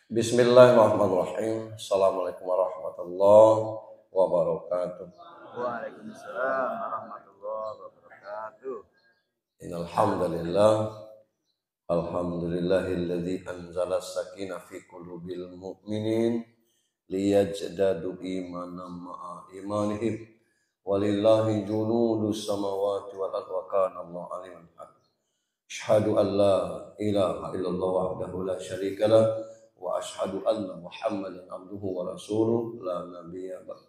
Bismillahirrahmanirrahim. Assalamualaikum warahmatullahi wabarakatuh. Waalaikumsalam warahmatullahi wabarakatuh. Innal hamdalillah, alhamdulillahilladzi anzala sakinah fi qulubil mu'minin liyajdadu imanan ma'a imanihim. Walillahi junudus samawati wal ardi wa kana Allahu aliman hakim. Asyhadu an la ilaha illallah wahdahu la syarika lah wa asyhadu anna Muhammadan abduhu wa rasuluh la nabiyya ba'd.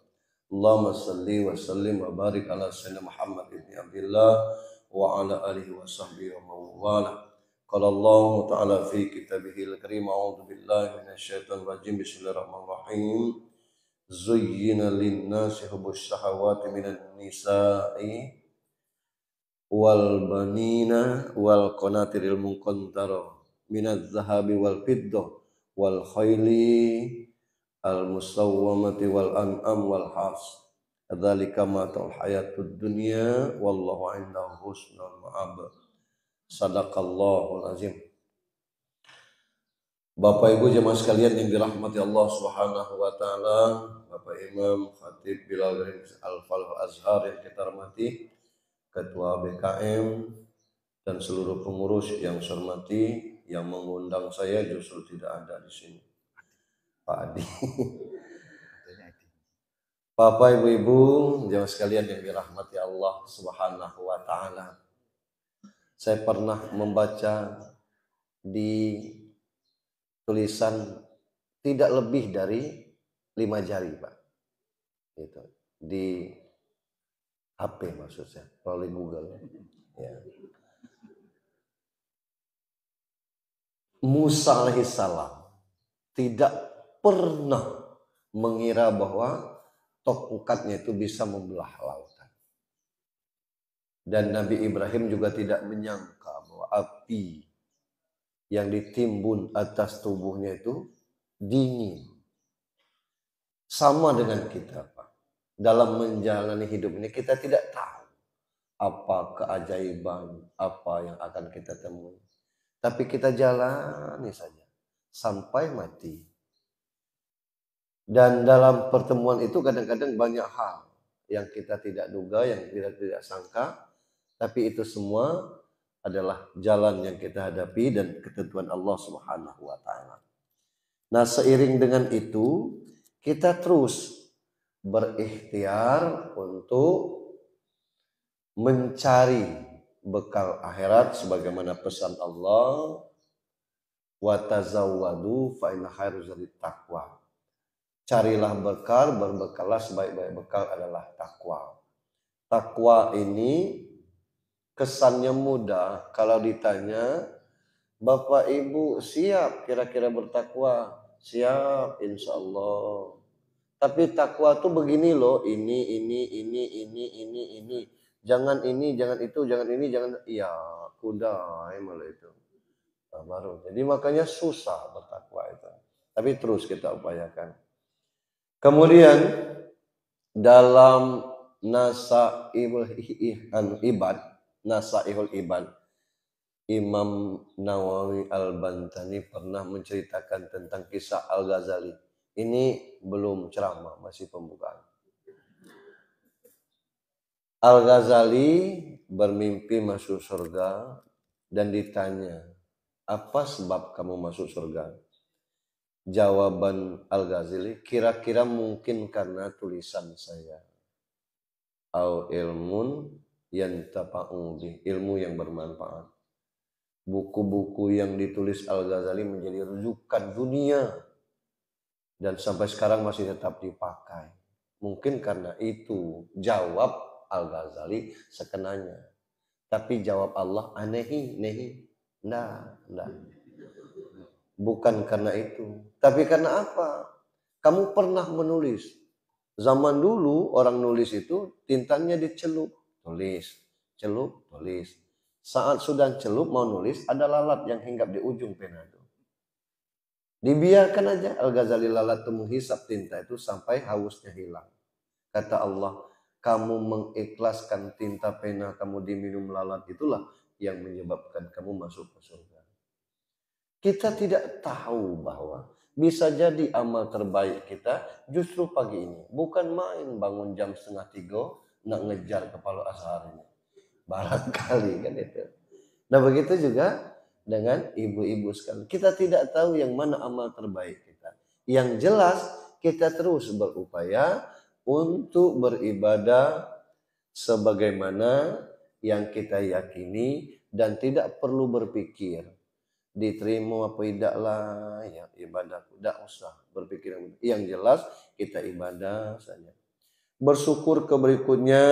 Allahumma salli wa sallim wa barik ala sayyidina Muhammad ibn Abdullah wa ala alihi wa sahbihi wa mawala. Qala Allah ta'ala fi kitabihil karim, a'udzu billahi minasyaitonir rajim. Bismillahirrahmanirrahim. Zuyyina lin-nasi hubbus syahawati minan nisa'i wal banina wal qanatiril muqantara minadz zahabi wal fiddah wal khayli al musawwamati wal an'am wal hars. Dzalika matal hayatud dunya wallahu 'indahu husnul ma'ab. Sadaqallahul azim. Bapak Ibu jemaah sekalian yang dirahmati Allah Subhanahu wa taala, Bapak Imam Khatib Bilal Al-Falah Azhar yang kita hormati, Ketua BKM dan seluruh pengurus yang saya hormati, yang mengundang saya justru tidak ada di sini. Pak Adi. Bapak Ibu jemaah sekalian yang dirahmati Allah Subhanahu wa taala. Saya pernah membaca di tulisan tidak lebih dari 5 jari, Pak. Gitu. Di HP maksudnya, melalui Google. Ya. Musa alaihissalam tidak pernah mengira bahwa tongkatnya itu bisa membelah lautan. Dan Nabi Ibrahim juga tidak menyangka bahwa api yang ditimbun atas tubuhnya itu dingin. Sama dengan kita, Pak. Dalam menjalani hidup ini kita tidak tahu apa keajaiban, apa yang akan kita temui. Tapi kita jalani saja sampai mati. Dan dalam pertemuan itu kadang-kadang banyak hal yang kita tidak duga, yang kita tidak sangka. Tapi itu semua adalah jalan yang kita hadapi dan ketentuan Allah Subhanahu wa taala. Nah, seiring dengan itu kita terus berikhtiar untuk mencari bekal akhirat sebagaimana pesan Allah, wa tazawwadu fa inna khairaz zadi taqwa. Carilah bekal, berbekallah, sebaik-baik bekal adalah takwa. Takwa ini kesannya mudah. Kalau ditanya, Bapak Ibu siap kira-kira bertakwa? Siap, insya Allah. Tapi takwa tuh begini loh, ini. Jangan ini, jangan itu, jangan ini, jangan. Iya, kuda malah itu. Nah, baru. Jadi makanya susah bertakwa itu. Tapi terus kita upayakan. Kemudian dalam Nasaihul Ibad, Imam Nawawi Al-Bantani pernah menceritakan tentang kisah Al-Ghazali. Ini belum ceramah, masih pembukaan. Al-Ghazali bermimpi masuk surga dan ditanya, apa sebab kamu masuk surga? Jawaban Al-Ghazali, kira-kira mungkin karena tulisan saya. Au ilmun yantafa'u bih, ilmu yang bermanfaat. Buku-buku yang ditulis Al-Ghazali menjadi rujukan dunia dan sampai sekarang masih tetap dipakai. Mungkin karena itu jawab Al-Ghazali sekenanya. Tapi jawab Allah nehi. Nah. Bukan karena itu. Tapi karena apa? Kamu pernah menulis. Zaman dulu orang nulis itu tintanya dicelup. Celup, tulis. Saat sudah celup mau nulis, ada lalat yang hinggap di ujung pena itu. Dibiarkan aja Al-Ghazali lalat itu menghisap tinta itu sampai hausnya hilang. Kata Allah, kamu mengikhlaskan tinta pena kamu diminum lalat, itulah yang menyebabkan kamu masuk ke surga. Kita tidak tahu bahwa Bisa jadi amal terbaik kita justru pagi ini. Bukan main bangun jam 2:30 nak ngejar kepala ashar ini. Barangkali kan itu. Nah begitu juga dengan ibu-ibu sekalian. Kita tidak tahu yang mana amal terbaik kita. Yang jelas kita terus berupaya untuk beribadah sebagaimana yang kita yakini dan tidak perlu berpikir diterima apa tidak lah ya ibadah, tidak usah berpikir yang jelas kita ibadah saja. Bersyukur ke berikutnya,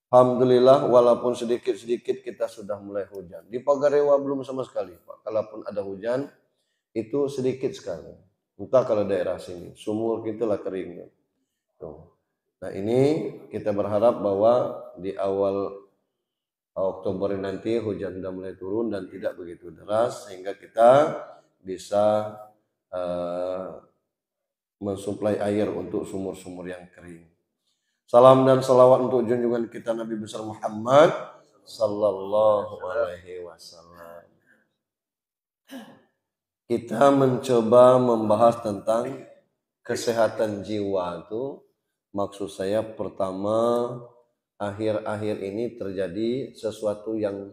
alhamdulillah walaupun sedikit-sedikit kita sudah mulai hujan. Di Pagarewa belum sama sekali Pak. Kalaupun ada hujan itu sedikit sekali. Entah kalau daerah sini sumur kita lah kering. Tuh. Nah ini kita berharap bahwa di awal Oktober nanti hujan sudah mulai turun dan tidak begitu deras sehingga kita bisa mensuplai air untuk sumur-sumur yang kering. Salam dan salawat untuk junjungan kita Nabi besar Muhammad sallallahu alaihi wasallam. Kita mencoba membahas tentang kesehatan jiwa itu. Maksud saya pertama, akhir-akhir ini terjadi sesuatu yang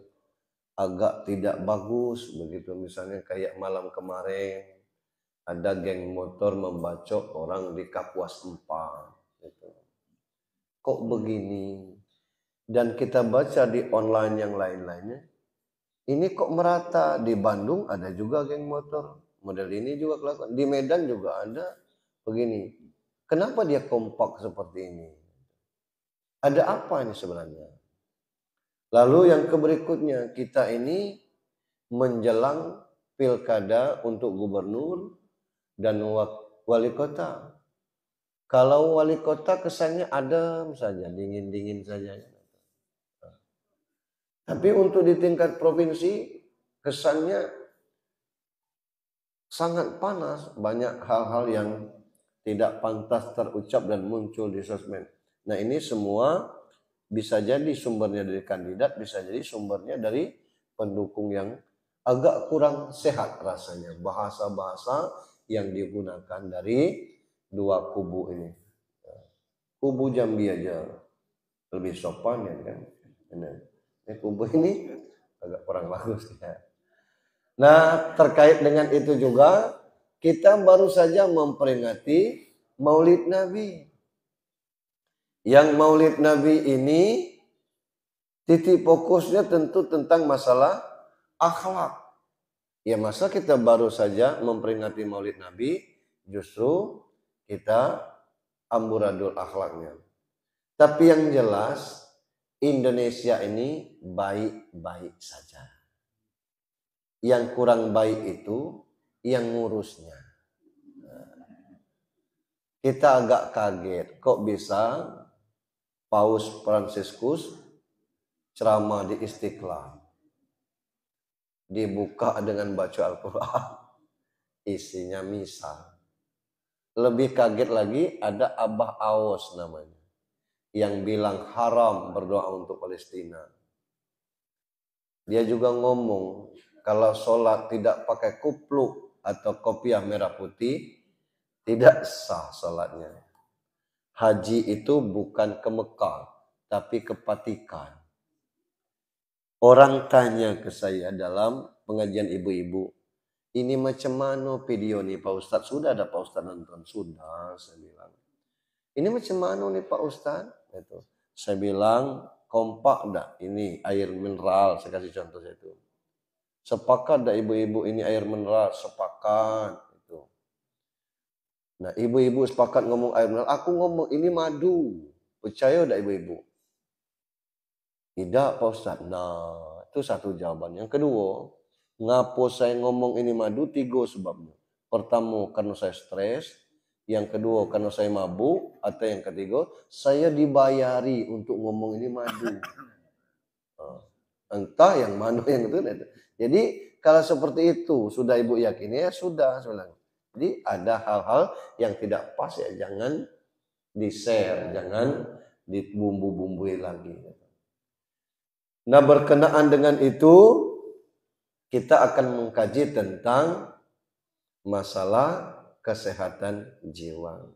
agak tidak bagus begitu, misalnya kayak malam kemarin ada geng motor membacok orang di Kapuas 4 gitu. Kok begini? Dan kita baca di online yang lain-lainnya, ini kok merata. Di Bandung ada juga geng motor model ini juga kelakuan, di Medan juga ada begini. Kenapa dia kompak seperti ini? Ada apa ini sebenarnya? Lalu yang berikutnya, kita ini menjelang pilkada untuk gubernur dan wali kota. Kalau wali kota kesannya adem saja, dingin-dingin saja. Tapi untuk di tingkat provinsi kesannya sangat panas. Banyak hal-hal yang tidak pantas terucap dan muncul di sosmed. Nah ini semua bisa jadi sumbernya dari kandidat, bisa jadi sumbernya dari pendukung yang agak kurang sehat rasanya. Bahasa-bahasa yang digunakan dari dua kubu ini. Kubu Jambi aja lebih sopan ya kan. Ini kubu ini agak kurang bagus ya. Nah terkait dengan itu juga kita baru saja memperingati Maulid Nabi. Yang Maulid Nabi ini titik fokusnya tentu tentang masalah akhlak. Ya masa kita baru saja memperingati Maulid Nabi, justru kita amburadul akhlaknya. Tapi yang jelas Indonesia ini baik-baik saja. Yang kurang baik itu yang ngurusnya. Kita agak kaget, kok bisa Paus Fransiskus ceramah di Istiqlal dibuka dengan baca Al-Quran, isinya misa. Lebih kaget lagi ada Abah Aos namanya, yang bilang haram berdoa untuk Palestina. Dia juga ngomong kalau sholat tidak pakai kupluk atau kopiah merah putih tidak sah sholatnya. Haji itu bukan ke Mekah tapi ke Vatikan. Orang tanya ke saya dalam pengajian ibu-ibu, ini macam mana video nih Pak Ustadz? Sudah ada Pak Ustadz nonton? Sudah, saya bilang. Ini macam mana nih Pak Ustadz? Itu. Saya bilang, kompak dah ini air mineral, saya kasih contoh itu. Sepakat dah ibu-ibu ini air mineral, sepakat. Itu. Nah ibu-ibu sepakat ngomong air mineral, aku ngomong ini madu. Percaya dah ibu-ibu? Tidak Pak Ustadz. Nah itu satu jawaban. Yang kedua, ngapo saya ngomong ini madu? 3 sebabnya. Pertama karena saya stres. Yang kedua karena saya mabuk. Atau yang ketiga saya dibayari untuk ngomong ini madu. Entah yang mana yang itu. Jadi kalau seperti itu sudah ibu yakini ya sudah. Jadi ada hal-hal yang tidak pas ya jangan di-share. Jangan dibumbu-bumbui lagi. Nah berkenaan dengan itu kita akan mengkaji tentang masalah kesehatan jiwa.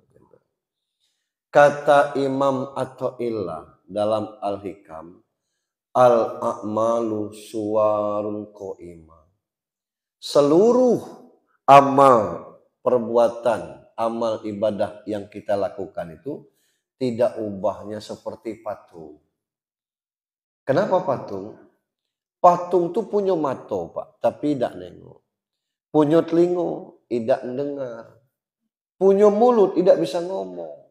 Kata Imam Athaillah dalam Al-Hikam, al-a'malu suwarun qaimah. Seluruh amal perbuatan, amal ibadah yang kita lakukan itu tidak ubahnya seperti patung. Kenapa patung? Patung tuh punya mata, Pak, tapi tidak nengok. Punya telinga, tidak mendengar. Punya mulut, tidak bisa ngomong.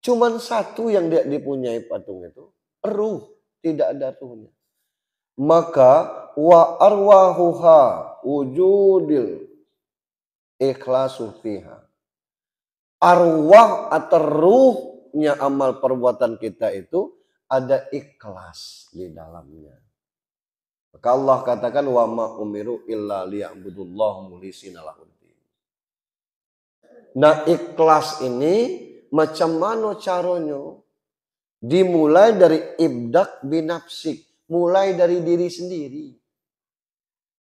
Cuman satu yang dia dipunyai patung itu, ruh, tidak ada ruhnya. Maka wa arwahuha wujudil ikhlasu fiha. Arwah atau ruhnya amal perbuatan kita itu ada ikhlas di dalamnya. Maka Allah katakan wa ma umiru illa liya'budullah mulisina lahuddin. Nah, ikhlas ini macam mana caranya? Dimulai dari ibdak binafsik, mulai dari diri sendiri.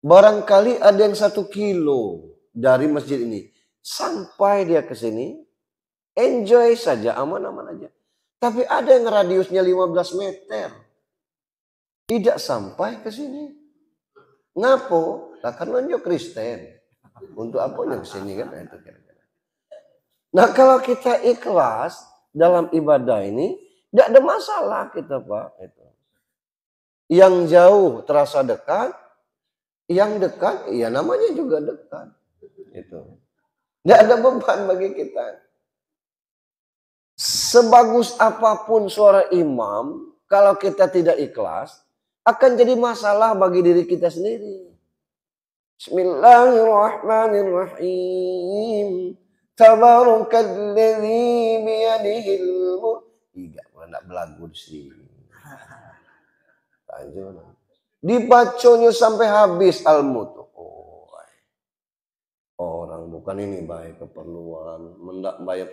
Barangkali ada yang 1 kilo dari masjid ini, sampai dia ke sini, enjoy saja, aman-aman aja. Tapi ada yang radiusnya 15 meter. Tidak sampai ke sini. Ngapo? Lah kan lonjok Kristen. Untuk apa yang ke sini kan? Itu kira-kira. Nah, kalau kita ikhlas dalam ibadah ini, tidak ada masalah kita, Pak. Itu. Yang jauh terasa dekat, yang dekat, ya namanya juga dekat. Itu. Tidak ada beban bagi kita. Sebagus apapun suara imam, kalau kita tidak ikhlas, akan jadi masalah bagi diri kita sendiri. Bismillahirrahmanirrahim. Tabarakalladzi biyadihil mulk. Tidak pernah belagu di sini. Dibacanya sampai habis al-mutu. Oh, orang bukan ini baik keperluan, mendak bayar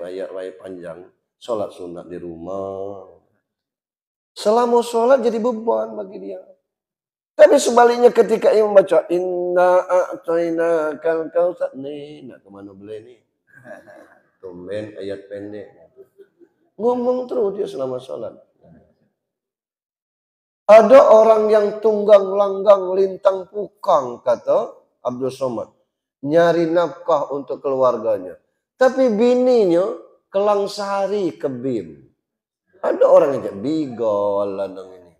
panjang, sholat sunat di rumah. Selama sholat jadi beban bagi dia. Tapi sebaliknya ketika ia membaca inna a'tainakal kautsar nih, nak kemana boleh nih? Tumben ayat pendek. Ngomong terus dia selama sholat. Ada orang yang tunggang langgang lintang pukang, kata Abdul Somad, nyari nafkah untuk keluarganya. Tapi bininya kelang sehari ke BIM. Ada orang yang bigol lanang ini.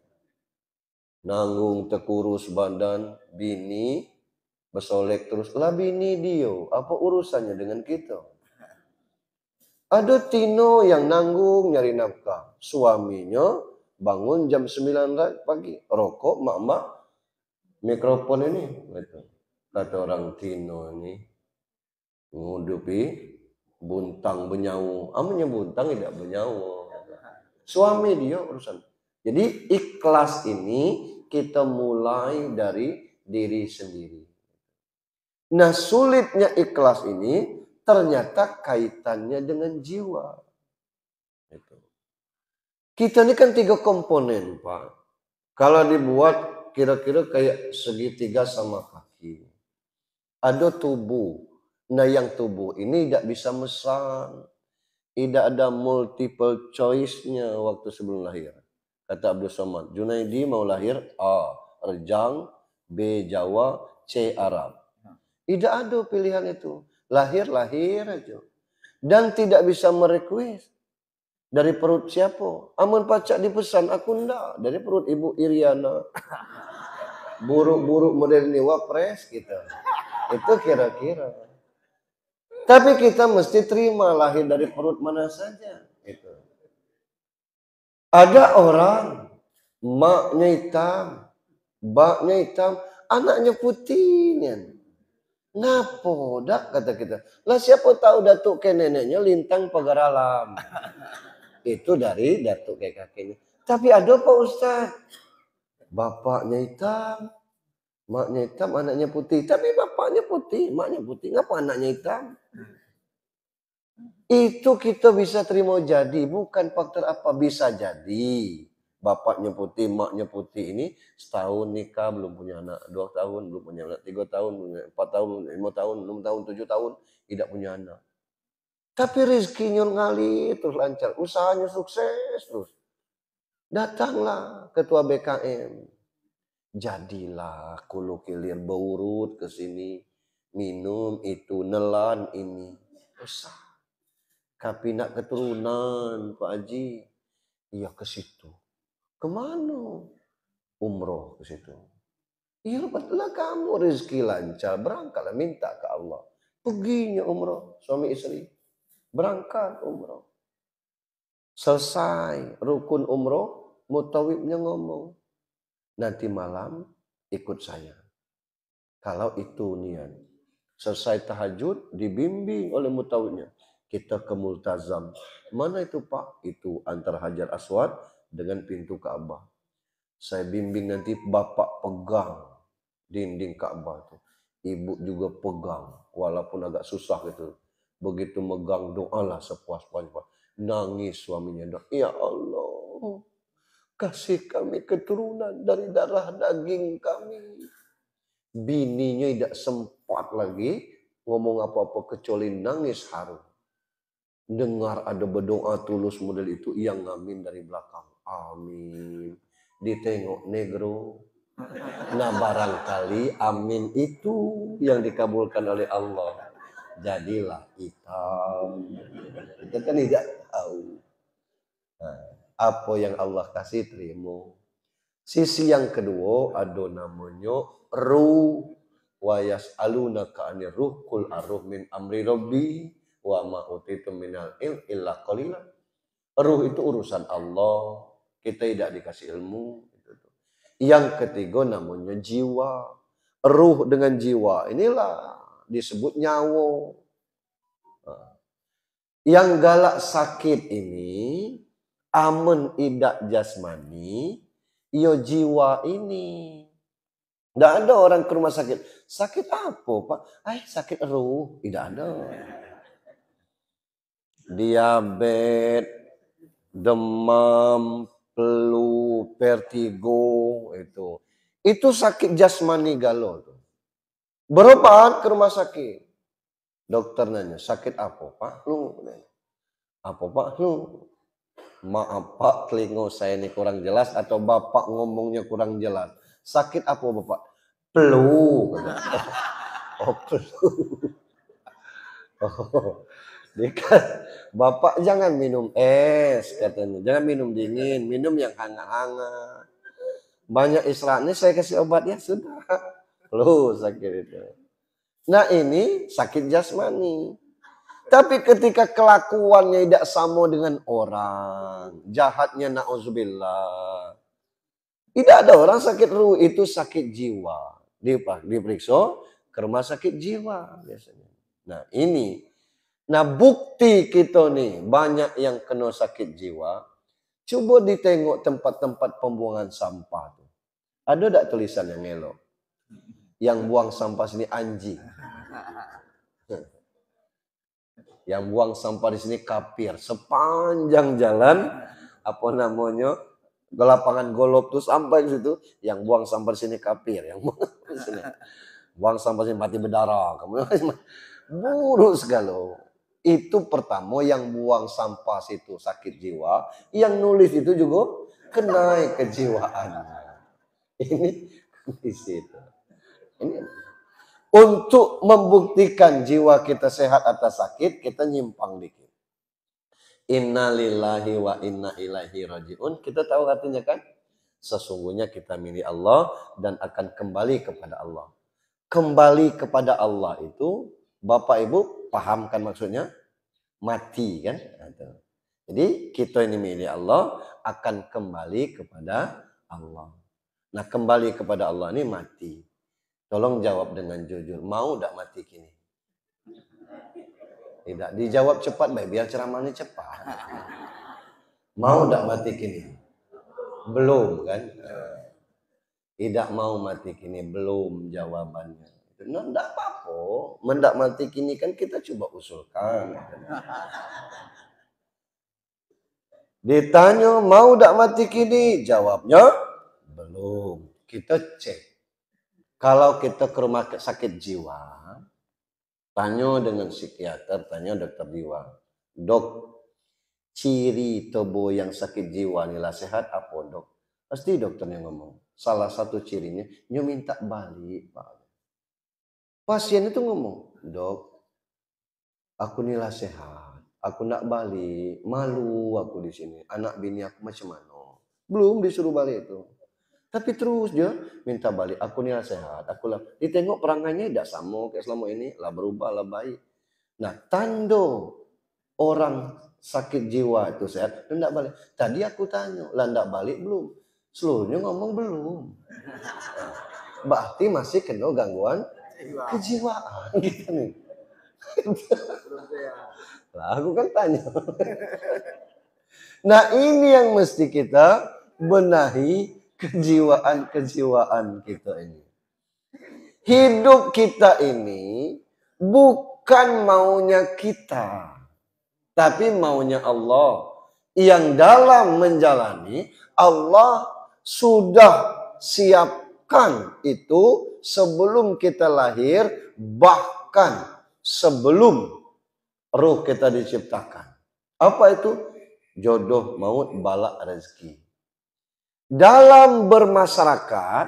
Nanggung tekurus badan, bini bersolek terus. Lah bini dia, apa urusannya dengan kita? Ada Tino yang nanggung nyari nafkah. Suaminya bangun jam 9 pagi. Rokok, mak-mak, mikrofon ini. Kata orang Tino ini, ngudupi buntang benyawu. Amanya buntang tidak benyawu. Suami dia urusan. Jadi ikhlas ini kita mulai dari diri sendiri. Nah, sulitnya ikhlas ini ternyata kaitannya dengan jiwa. Kita ini kan 3 komponen, Pak. Kalau dibuat kira-kira kayak segitiga sama kaki. Ada tubuh. Nah, yang tubuh ini tidak bisa mesan. Tidak ada multiple choice-nya waktu sebelum lahir. Kata Abdul Somad, Junaidi mau lahir A. Rejang, B. Jawa, C. Arab. Tidak ada pilihan itu. Lahir-lahir aja. Dan tidak bisa merequest. Dari perut siapa? Amun pacak dipesan, aku ndak. Dari perut Ibu Iriana. Buruk-buruk model ini wapres kita. Itu kira-kira. Tapi kita mesti terima lahir dari perut mana saja. Itu. Ada orang, maknya hitam, baknya hitam, anaknya putih. Ngapo dak kata kita. Lah siapa tahu datuk ke neneknya lintang pagar alam. Itu dari datuk ke kakeknya. Tapi ada Pak Ustaz. Bapaknya hitam, maknya hitam, anaknya putih. Tapi bapaknya putih, maknya putih. Ngapa anaknya hitam? Itu kita bisa terima jadi, bukan faktor apa bisa jadi. bapaknya putih, maknya putih ini setahun nikah belum punya anak, 2 tahun belum punya anak, 3 tahun, 4 tahun, 5 tahun, 6 tahun, 7 tahun tidak punya anak. Tapi rezekinya ngalir terus lancar, usahanya sukses terus. Datanglah ketua BKM. Jadilah kulo kilir berurut ke sini, minum itu, nelan ini. Usah. Tapi nak keturunan Pak Haji, iya ke situ. Kemana? Umroh ke situ. Iya dapatlah kamu rezeki lancar, berangkatlah minta ke Allah. Perginya umroh suami istri, berangkat umroh. Selesai rukun umroh, mutawibnya ngomong, nanti malam ikut saya. Kalau itu niat. Selesai tahajud dibimbing oleh mutawibnya. Kita ke Multazam. Mana itu Pak? Itu antara Hajar Aswad dengan pintu Ka'bah. Saya bimbing nanti bapak pegang dinding Ka'bah itu. Ibu juga pegang. Walaupun agak susah gitu. Begitu megang doalah sepuas-puasnya. Nangis suaminya. Ya Allah. Kasih kami keturunan dari darah daging kami. Bininya tidak sempat lagi ngomong apa-apa kecuali nangis haru. Dengar ada berdoa tulus model itu, yang ngamin dari belakang. Amin. Ditengok negro. Nah barangkali amin itu yang dikabulkan oleh Allah. Jadilah hitam. Kita kan tidak tahu. Nah, apa yang Allah kasih terima. Sisi yang kedua ada namanya ruh, wa yas'alunaka 'anir ruh qul ar-ruh min amri rabbi wa ma utitum minal ilmi illa qalila. Ruh itu urusan Allah, kita tidak dikasih ilmu. Yang ketiga namanya jiwa. Ruh dengan jiwa inilah disebut nyawa. Yang galak sakit ini amun idak jasmani, yo jiwa ini. Tidak ada orang ke rumah sakit. Sakit apa Pak? Sakit ruh. Tidak ada. Diabetes, demam, flu, vertigo itu. Itu sakit jasmani galau. Berobat ke rumah sakit. Dokter nanya, sakit apa Pak? Lu. Apa Pak? Lu. Maaf Pak, telinga saya ini kurang jelas atau Bapak ngomongnya kurang jelas. Sakit apa Bapak? Flu. Oh, flu. Oh, Bapak jangan minum es katanya. Jangan minum dingin, minum yang hangat-hangat. Banyak istirahat, ini saya kasih obat ya sudah. Flu sakit itu. Nah ini sakit jasmani. Tapi ketika kelakuannya tidak sama dengan orang, jahatnya na'udzubillah. Tidak ada orang sakit ruh, itu sakit jiwa. Diperiksa ke rumah sakit jiwa biasanya. Nah ini, nah bukti kita nih banyak yang kena sakit jiwa. Coba ditengok tempat-tempat pembuangan sampah tuh. Ada tak tulisan yang elok? Yang buang sampah sini anjing. Yang buang sampah di sini kafir. Sepanjang jalan apa namanya ke lapangan golf tuh sampai di situ, yang buang sampah di sini kafir, yang buang sampah di sini mati berdarah. Kemudian buruk sekali. Itu pertama yang buang sampah situ sakit jiwa, yang nulis itu juga kena kejiwaannya. Ini di situ. Ini untuk membuktikan jiwa kita sehat atau sakit, kita nyimpang dikit. Inna lillahi wa inna ilaihi raji'un. Kita tahu artinya kan? Sesungguhnya kita milik Allah dan akan kembali kepada Allah. Kembali kepada Allah itu, Bapak Ibu paham kan maksudnya? Mati kan? Jadi kita ini milik Allah, akan kembali kepada Allah. Nah kembali kepada Allah ini mati. Tolong jawab dengan jujur. Mau tidak mati kini? Tidak. Dijawab cepat baik. Biar ceramahnya cepat. Mau tidak mati kini? Belum kan? Tidak mau mati kini. Belum jawabannya. Nah, tidak apa-apa. Mendak mati kini kan kita coba usulkan. Ditanya, mau tak mati kini? Jawabnya, belum. Kita cek. Kalau kita ke rumah sakit jiwa, tanya dengan psikiater, tanya dokter jiwa. Dok, ciri tubuh yang sakit jiwa inilah sehat apa dok? Pasti dokternya ngomong. Salah satu cirinya, nyo minta balik Pak. Pasien itu ngomong, dok, aku inilah sehat. Aku nak balik, malu aku di sini. Anak bini aku macam mana? Belum disuruh balik itu. Tapi terus dia minta balik. Aku nih sehat. Aku lah. Ditengok perangainya tidak sama kayak selama ini. Lah berubah, lah baik. Nah, tanda orang sakit jiwa itu sehat. Tidak balik. Tadi aku tanya, lah tidak balik belum? Seluruhnya ngomong belum. Nah, berarti masih kena gangguan kejiwaan gitu nih. Lah aku kan tanya. Nah ini yang mesti kita benahi kejiwaan kita ini. Hidup kita ini bukan maunya kita, tapi maunya Allah. Yang dalam menjalani, Allah sudah siapkan itu sebelum kita lahir, bahkan sebelum ruh kita diciptakan. Apa itu? Jodoh, maut, bala, rezeki. Dalam bermasyarakat,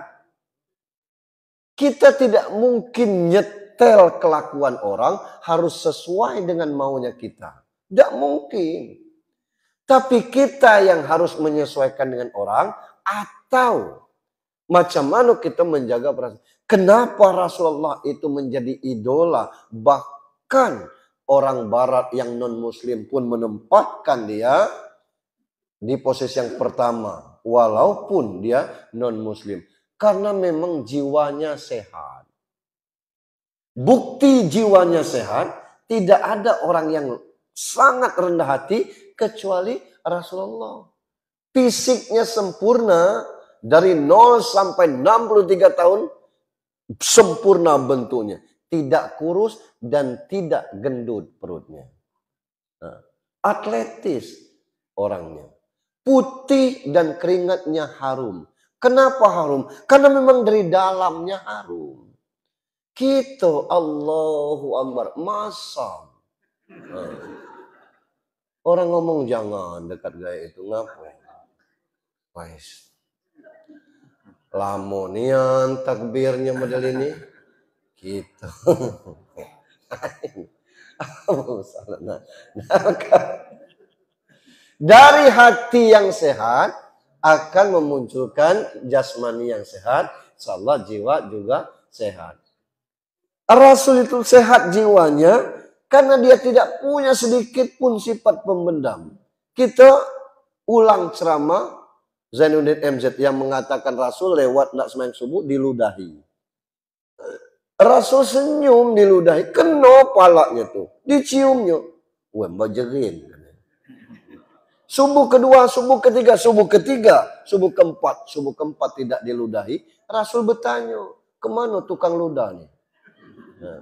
kita tidak mungkin nyetel kelakuan orang harus sesuai dengan maunya kita. Tidak mungkin. Tapi kita yang harus menyesuaikan dengan orang, atau macam mana kita menjaga perasaan. Kenapa Rasulullah itu menjadi idola? Bahkan orang barat yang non-muslim pun menempatkan dia di posisi yang pertama. Walaupun dia non-muslim. Karena memang jiwanya sehat. Bukti jiwanya sehat, tidak ada orang yang sangat rendah hati kecuali Rasulullah. Fisiknya sempurna, dari 0 sampai 63 tahun, sempurna bentuknya. Tidak kurus dan tidak gendut perutnya. Nah, atletis orangnya. Putih dan keringatnya harum. Kenapa harum? Karena memang dari dalamnya harum. Kita Allahu Akbar. Masa. Nah, orang ngomong jangan dekat gaya itu. Ngapain? Wais. Lamonian takbirnya model ini. Gitu. Dari hati yang sehat akan memunculkan jasmani yang sehat. Insyaallah jiwa juga sehat. Rasul itu sehat jiwanya karena dia tidak punya sedikit pun sifat pembendam. Kita ulang ceramah Zainuddin MZ yang mengatakan Rasul lewat nak sembahyang subuh diludahi. Rasul senyum diludahi, kena palanya tuh, diciumnya. Wah, bajerin. Subuh kedua, subuh ketiga, subuh keempat tidak diludahi. Rasul bertanya, kemana tukang ludah nih? Nah,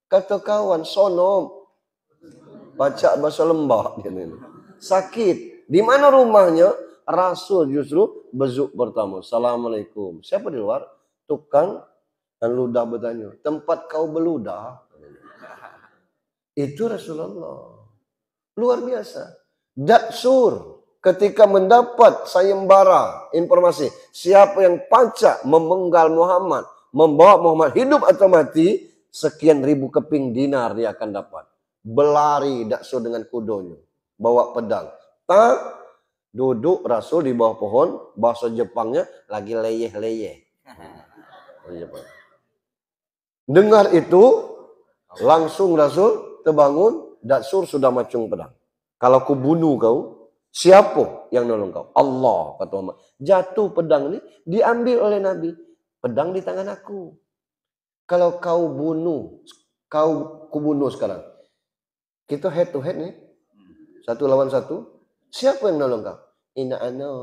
kata kawan, sono baca bahasa Lembah. Sakit. Di mana rumahnya? Rasul justru bezuk pertama. Assalamualaikum. Siapa di luar? Tukang dan ludah bertanya. Tempat kau beludah? Itu Rasulullah. Luar biasa. Datsur ketika mendapat sayembara informasi. Siapa yang pacak memenggal Muhammad. Membawa Muhammad hidup atau mati. Sekian ribu keping dinar dia akan dapat. Berlari Datsur dengan kudonya. Bawa pedang. Duduk Rasul di bawah pohon, bahasa Jepangnya lagi leyeh-leyeh. Dengar itu, langsung Rasul terbangun, Datsur sudah macung pedang. Kalau ku bunuh kau, siapa yang nolong kau? Allah, kata Muhammad. Jatuh pedang ini, diambil oleh Nabi. Pedang di tangan aku. Kalau kau bunuh, ku bunuh sekarang. Kita head to head nih. 1 lawan 1. Siapa yang nolong kau? Ina ano.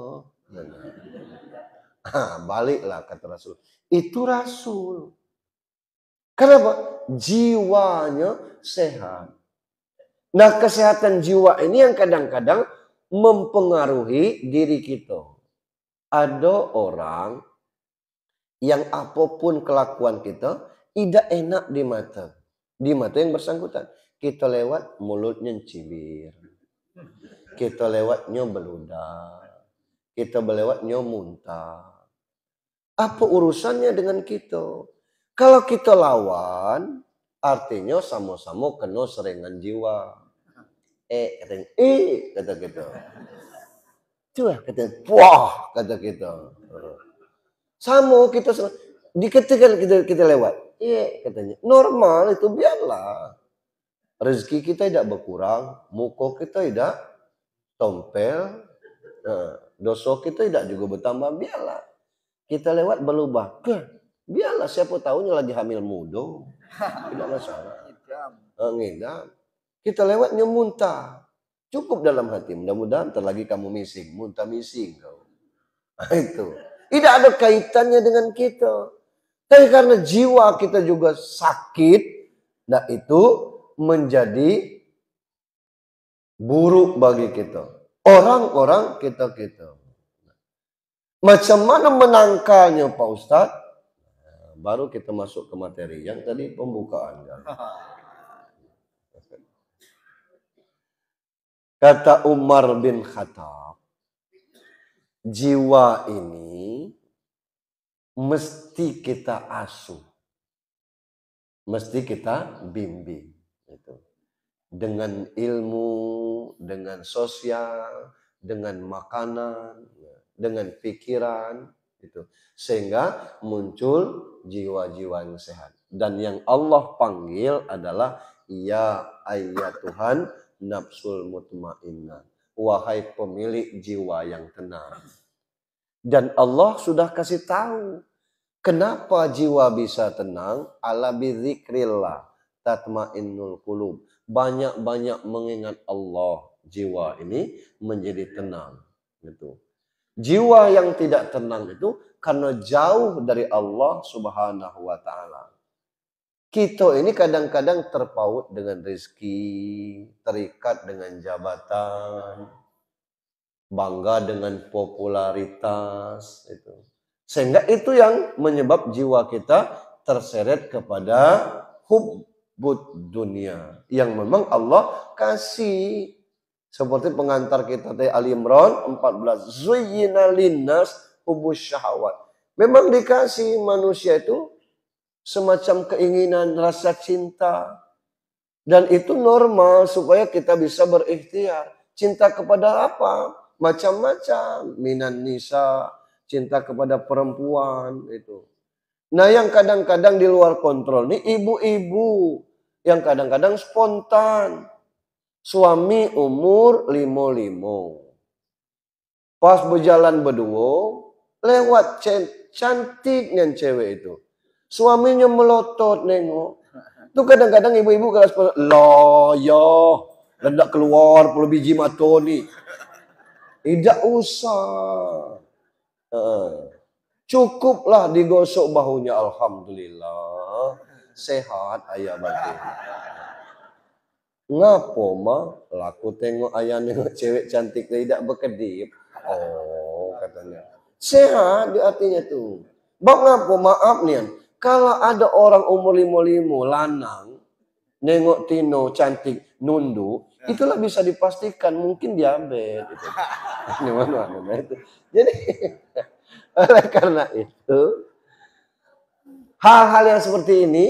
Baliklah kata Rasul. Itu Rasul. Kenapa? Jiwanya sehat. Nah kesehatan jiwa ini yang kadang-kadang mempengaruhi diri kita. Ada orang yang apapun kelakuan kita tidak enak di mata yang bersangkutan. Kita lewat mulutnya cibir, kita lewatnya beludak, kita lewatnya muntah. Apa urusannya dengan kita? Kalau kita lawan, artinya sama-sama kena serangan jiwa. Kata kita. Itulah kata, wah kata kita. Sama kita diketika kita lewat. Iya katanya. Normal itu biarlah. Rezeki kita tidak berkurang, muka kita tidak tompel, dosa kita tidak juga bertambah, biarlah. Kita lewat berubah. Biarlah, siapa tahunya lagi hamil muda. Tidak masalah. Ngidam. Kita lewatnya muntah. Cukup dalam hati. Mudah-mudahan terlagi kamu mising. Muntah mising kau. Itu. Tidak ada kaitannya dengan kita. Tapi karena jiwa kita juga sakit. Nah itu menjadi buruk bagi kita. Orang-orang kita. Macam mana menangkalnya Pak Ustadz? Baru kita masuk ke materi yang tadi pembukaan. Kata Umar bin Khattab, jiwa ini mesti kita asuh, mesti kita bimbing, itu dengan ilmu, dengan sosial, dengan makanan, dengan pikiran, itu sehingga muncul jiwa-jiwa yang sehat. Dan yang Allah panggil adalah ya ayyatuhan nafsul mutmainnah, wahai pemilik jiwa yang tenang. Dan Allah sudah kasih tahu kenapa jiwa bisa tenang. Ala bidzikrillah tatmainnul qulub. Banyak-banyak mengingat Allah, jiwa ini menjadi tenang. Gitu. Jiwa yang tidak tenang itu karena jauh dari Allah Subhanahu wa taala. Kita ini kadang-kadang terpaut dengan rezeki, terikat dengan jabatan, bangga dengan popularitas, itu. Sehingga itu yang menyebab jiwa kita terseret kepada hubbud dunia yang memang Allah kasih. Seperti pengantar kita dari Ali Imran 14, zuyyina linnas hubbus syahawat. Memang dikasih manusia itu semacam keinginan, rasa cinta. Dan itu normal supaya kita bisa berikhtiar. Cinta kepada apa? Macam-macam. Minan nisa, cinta kepada perempuan. Itu. Nah yang kadang-kadang di luar kontrol ini ibu-ibu. Yang kadang-kadang spontan. Suami umur 55. Pas berjalan berdua, lewat cantiknya cewek itu. Suaminya melotot nengok. Itu kadang-kadang ibu-ibu kalau seperti loyo, hendak keluar 10 biji mata ni. Tidak usah. Cukuplah digosok bahunya, alhamdulillah. Sehat ayah batin. Ngapo mah laku tengok ayah nengok cewek cantik tidak berkedip. Oh katanya. Sehat di artinya tuh. Bang ngapo maaf nih. Kalau ada orang umur 55 lanang nengok Tino cantik nunduk, itulah bisa dipastikan mungkin diabetes itu. Itu. Jadi oleh karena itu hal-hal yang seperti ini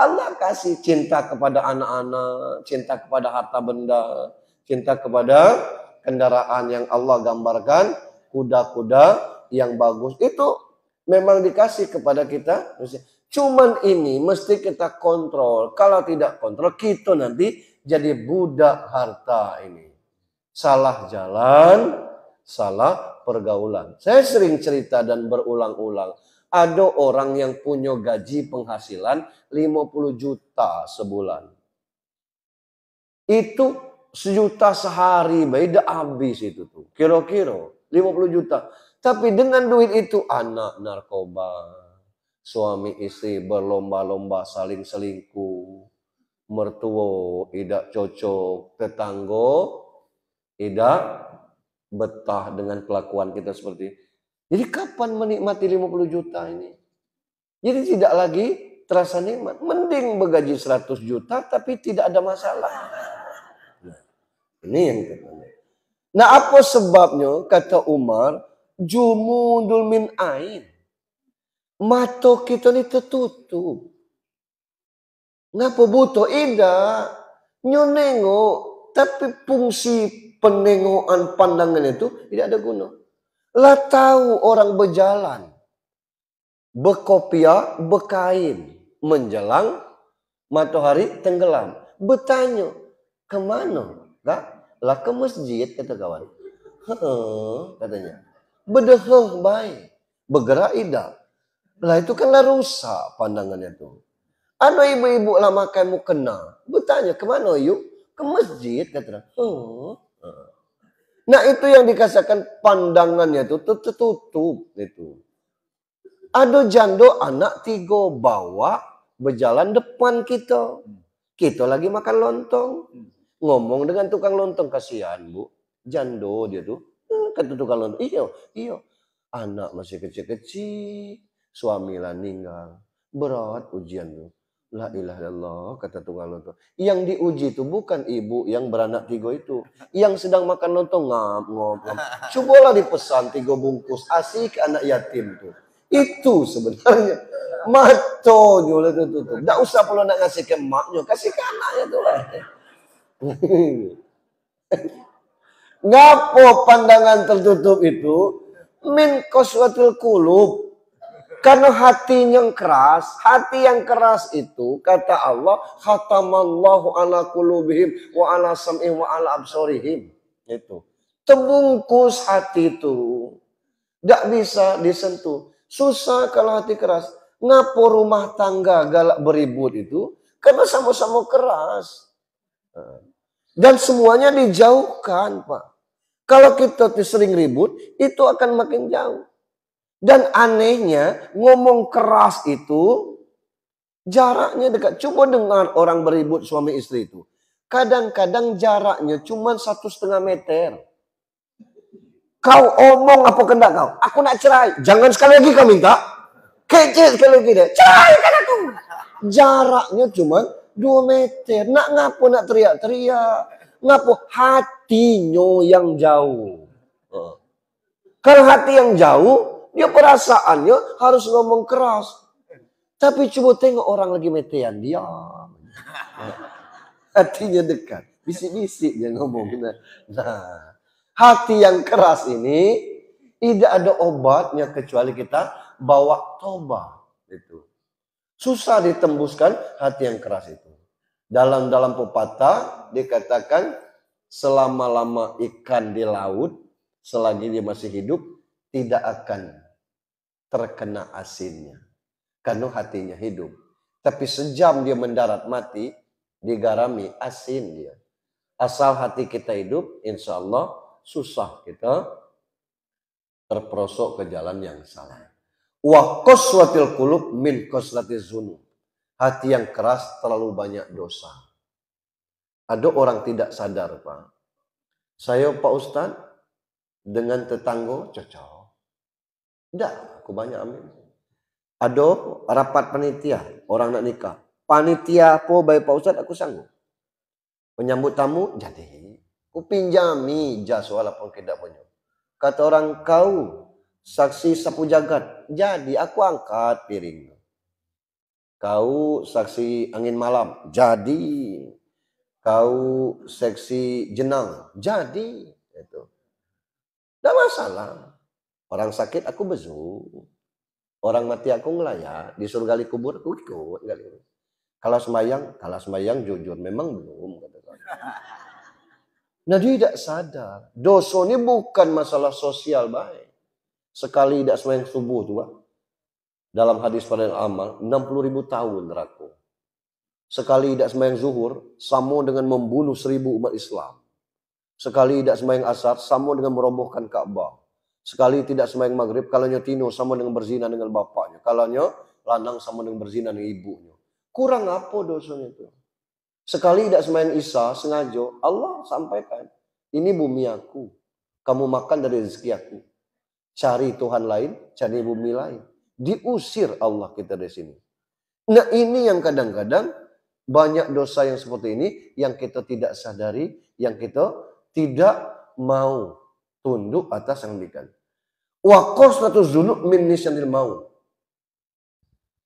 Allah kasih cinta kepada anak-anak, cinta kepada harta benda, cinta kepada kendaraan yang Allah gambarkan, kuda-kuda yang bagus itu memang dikasih kepada kita. Cuman ini mesti kita kontrol. Kalau tidak kontrol, kita nanti jadi budak harta ini. Salah jalan, salah pergaulan. Saya sering cerita dan berulang-ulang. Ada orang yang punya gaji penghasilan 50 juta sebulan. Itu 1 juta sehari, beda habis itu tuh. Kira-kira 50 juta. Tapi dengan duit itu anak narkoba. Suami istri berlomba-lomba saling selingkuh. Mertua tidak cocok. Tetangga tidak betah dengan kelakuan kita seperti ini. Jadi kapan menikmati 50 juta ini? Jadi tidak lagi terasa nikmat. Mending bergaji 100 juta tapi tidak ada masalah. Nah, ini yang katanya. Nah, apa sebabnya? Kata Umar, jumudul min ain. Mata kita ni tertutup. Ngapa butuh? Ida. Nyo nengok. Tapi fungsi penengokan pandangan itu tidak ada guna. Lah tahu orang berjalan. Berkopiah, berkain. Menjelang matahari tenggelam. Bertanya, kemana? Lah ke masjid, kata kawan. Katanya. Berdehah baik. Bergerak tidak. Lah itu kan lah rusak pandangannya tuh. Ada ibu-ibu lah makan mukena. Bertanya, kemana yuk? Ke masjid, kata. Nah itu yang dikatakan pandangannya itu tertutup. Itu. Ada jando anak 3 bawa berjalan depan kita. Kita lagi makan lontong. Ngomong dengan tukang lontong, kasihan bu. Jando dia tuh. Kata tukang lontong, iya. Anak masih kecil-kecil. Suami lah meninggal. Berat ujian tuh. La ilaha illallah, kata tukang lontong. Yang diuji itu bukan ibu yang beranak 3 itu. Yang sedang makan lontong ngap. Cobalah dipesan 3 bungkus asik anak yatim tuh. Itu sebenarnya. Matonya lah tutup. Tak usah perlu nak ngasih ke maknya. Kasih ke anaknya tuh lah. Ngapo pandangan tertutup itu? Min qaswatil qulub. Karena hati yang keras itu kata Allah, khatamallahu ala qulubihim wa ala sam'ihim wa ala absarihim. Itu. Terbungkus hati itu. Tidak bisa disentuh. Susah kalau hati keras. Ngapo rumah tangga galak beribut itu? Karena sama-sama keras. Dan semuanya dijauhkan, Pak. Kalau kita sering ribut, itu akan makin jauh. Dan anehnya, ngomong keras itu jaraknya dekat. Coba dengar orang beribut suami istri itu. Kadang-kadang jaraknya cuma 1,5 meter. Kau omong apa kendak kau? Aku nak cerai. Jangan sekali lagi kau minta. Kecil sekali lagi deh. Ceraikan aku. Jaraknya cuma 2 meter. Nak ngapo nak teriak-teriak. Ngapo hatinya yang jauh. Kalau hati yang jauh, dia perasaannya harus ngomong keras. Tapi coba tengok orang lagi metean, diam. Hatinya dekat. Bisik-bisik dia ngomong. Nah, hati yang keras ini tidak ada obatnya kecuali kita bawa tobat. Itu. Susah ditembuskan hati yang keras itu. Dalam pepatah dikatakan selama-lama ikan di laut, selagi dia masih hidup, tidak akan terkena asinnya. Karena hatinya hidup. Tapi sejam dia mendarat mati, digarami asin dia. Asal hati kita hidup, insya Allah susah kita terperosok ke jalan yang salah. Wa qaswatil qulub min qasratiz dzunub. Hati yang keras terlalu banyak dosa. Ada orang tidak sadar, Pak. Saya, Pak Ustadz, dengan tetangga cocok. Tidak, aku banyak ambil. Ada rapat panitia, orang nak nikah. Panitia apa baik Pak Ustadz, aku sanggup. Menyambut tamu, jadi. Aku pinjami jasa walaupun tidak punya. Kata orang, kau saksi sapu jagat. Jadi aku angkat piring. Kau saksi angin malam. Jadi. Kau seksi jenang. Jadi. Itu. Tidak masalah. Orang sakit aku bezu. Orang mati aku ngelayak. Disuruh gali kubur aku ikut. Kalau sembahyang jujur. Memang belum. Nah dia tidak sadar. Dosa ini bukan masalah sosial baik. Sekali tidak sembahyang subuh tuh, Pak. Dalam hadis pada amal 60.000 tahun neraka. Sekali tidak sembahyang zuhur sama dengan membunuh 1.000 umat Islam. Sekali tidak sembahyang asar sama dengan merobohkan Ka'bah. Sekali tidak sembahyang maghrib kalau nyotino sama dengan berzina dengan bapaknya. Kalau lanang sama dengan berzina dengan ibunya. Kurang apa dosanya itu? Sekali tidak sembahyang isya sengaja Allah sampaikan ini bumi aku. Kamu makan dari rezeki aku. Cari Tuhan lain, cari bumi lain. Diusir Allah kita dari sini. Nah ini yang kadang-kadang banyak dosa yang seperti ini yang kita tidak sadari, yang kita tidak mau tunduk atas yang demikian. Wa qasratu dzunub min nisyanil maut.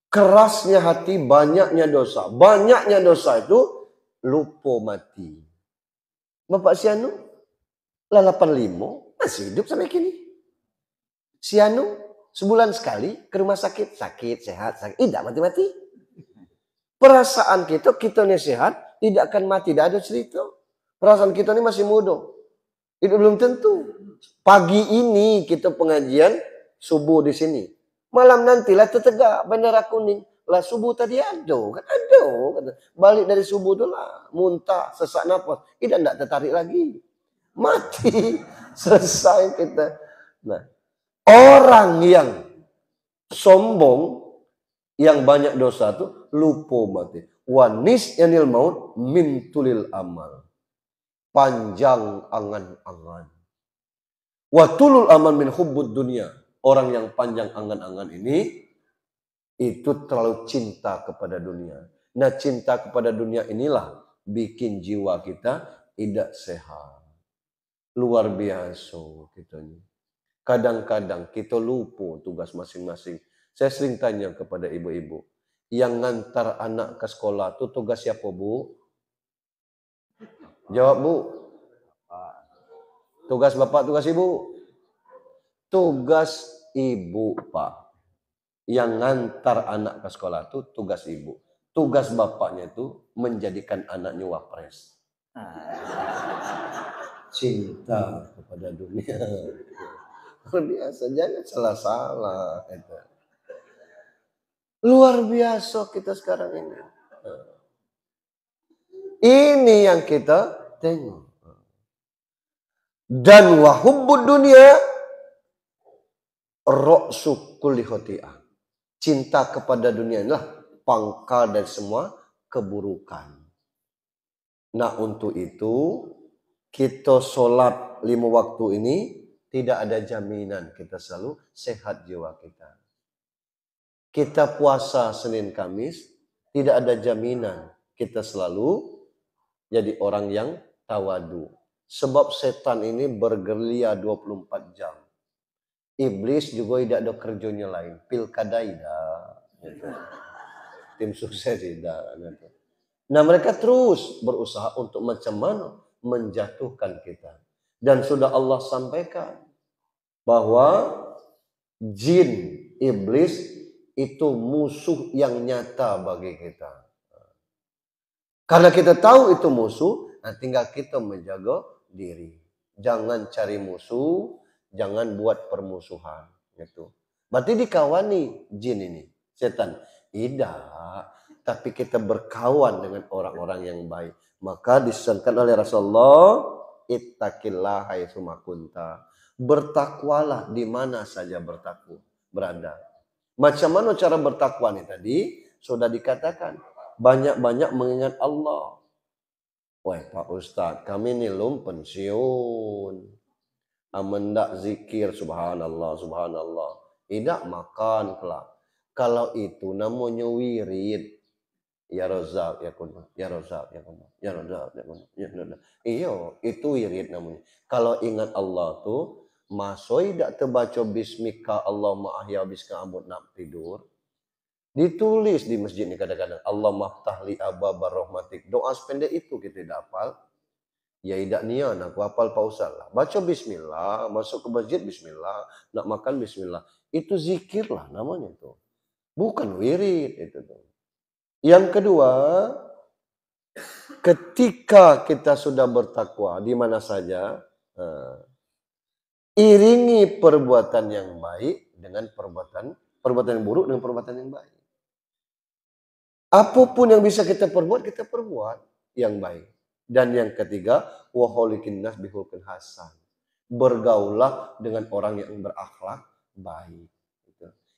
Kerasnya hati, banyaknya dosa. Banyaknya dosa itu lupa mati. Bapak si Anu, 85 masih hidup sampai kini. Si Anu sebulan sekali ke rumah sakit, sehat, tidak mati-mati. Perasaan kita ini sehat, tidak akan mati, tidak ada cerita. Perasaan kita ini masih muda. Itu belum tentu. Pagi ini kita pengajian subuh di sini. Malam nantilah tegak bendera kuning. Lah subuh tadi ada, kan ada. Balik dari subuh tu lah, muntah, sesak nafas. Tidak tertarik lagi. Mati. Selesai kita. Nah, orang yang sombong, yang banyak dosa tuh lupa mati. Wanis yanil maut min tulil amal. Panjang angan-angan. Watulul amal min hubbud dunia. Orang yang panjang angan-angan ini itu terlalu cinta kepada dunia. Nah, cinta kepada dunia inilah bikin jiwa kita tidak sehat. Luar biasa kita ini. Kadang-kadang kita lupa tugas masing-masing. Saya sering tanya kepada ibu-ibu, yang ngantar anak ke sekolah itu tugas siapa, Bu? Jawab, Bu. Tugas bapak, tugas ibu? Tugas ibu, Pak. Yang ngantar anak ke sekolah itu tugas ibu. Tugas bapaknya itu menjadikan anaknya wapres. Cinta kepada dunia. Luar biasa, jangan salah-salah. Luar biasa kita sekarang ini. Ini yang kita tengok. Dan wahubbud dunia ra'su kulli khati'ah. Cinta kepada dunia inilah pangkal dari semua keburukan. Nah untuk itu kita sholat 5 waktu ini tidak ada jaminan kita selalu sehat jiwa kita. Kita puasa Senin Kamis, tidak ada jaminan kita selalu jadi orang yang tawadu. Sebab setan ini bergerilya 24 jam. Iblis juga tidak ada kerjanya lain. Pilkada tidak. Gitu. Tim sukses tidak. Gitu. Nah mereka terus berusaha untuk macam mana menjatuhkan kita. Dan sudah Allah sampaikan bahwa jin, iblis itu musuh yang nyata bagi kita. Karena kita tahu itu musuh, nah tinggal kita menjaga diri. Jangan cari musuh, jangan buat permusuhan. Gitu. Berarti dikawani jin ini, setan. Tidak, tapi kita berkawan dengan orang-orang yang baik. Maka disampaikan oleh Rasulullah, ittaqillah haitsu ma kunta. Bertakwalah di mana saja berada. Macam mana cara bertakwa nih tadi? Sudah dikatakan. Banyak-banyak mengingat Allah. Wah Pak Ustadz, kami ini belum pensiun. Amendak zikir, subhanallah, subhanallah. Tidak makan kelak. Kalau itu namanya wirid. Ya Razak, ya kunna. Ya Razak, ya kunna. Ya Razak, ya kunna. Ya kunna. Iyo, itu wirid namanya. Kalau ingat Allah tuh, masoi tidak terbaca bismika Allahumma ahya biska amut nak tidur. Ditulis di masjid ini kadang-kadang Allah maftahli ababar rahmatik. Doa sependek itu kita tidak hafal. Ya tidak nian aku hafal pausal lah. Baca bismillah, masuk ke masjid bismillah, nak makan bismillah. Itu zikir lah namanya tuh. Bukan wirid itu tuh. Yang kedua, ketika kita sudah bertakwa di mana saja, iringi perbuatan yang baik dengan perbuatan yang buruk dengan perbuatan yang baik. Apapun yang bisa kita perbuat yang baik. Dan yang ketiga, wa khaliqin nas bihulqin hasan. Bergaulah dengan orang yang berakhlak baik.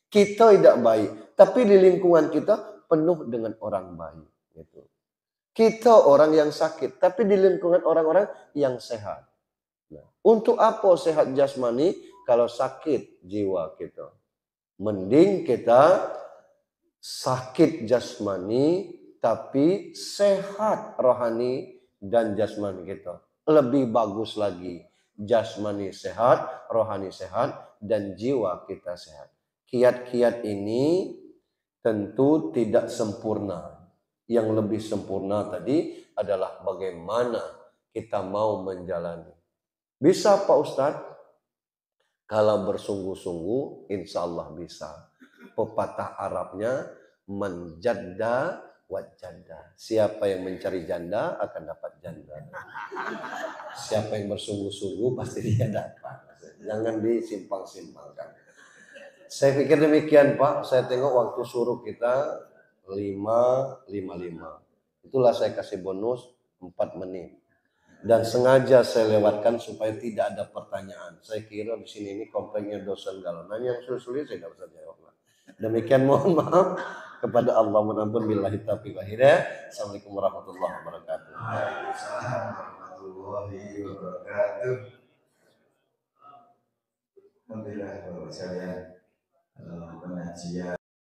Kita tidak baik, tapi di lingkungan kita penuh dengan orang baik. Kita orang yang sakit, tapi di lingkungan orang-orang yang sehat. Nah, untuk apa sehat jasmani kalau sakit jiwa kita? Mending kita sakit jasmani tapi sehat rohani dan jasmani kita. Lebih bagus lagi. Jasmani sehat, rohani sehat, dan jiwa kita sehat. Kiat-kiat ini tentu tidak sempurna. Yang lebih sempurna tadi adalah bagaimana kita mau menjalani. Bisa Pak Ustadz? Kalau bersungguh-sungguh, insya Allah bisa. Pepatah Arabnya, menjadda wajanda. Siapa yang mencari janda akan dapat janda. Siapa yang bersungguh-sungguh pasti dia dapat. Jangan disimpang-simpangkan. Saya pikir demikian Pak. Saya tengok waktu suruh kita 5.55. Itulah saya kasih bonus 4 menit. Dan sengaja saya lewatkan supaya tidak ada pertanyaan. Saya kira di sini ini kompleknya dosen galonan yang sulit-sulit saya tidak bisa jawab. Demikian mohon maaf kepada Allah, menampun billahi taufiq wal hidayah. Assalamualaikum warahmatullahi wabarakatuh. Waalaikumsalam warahmatullahi wabarakatuh. Alhamdulillah Bapak sekalian, pengajian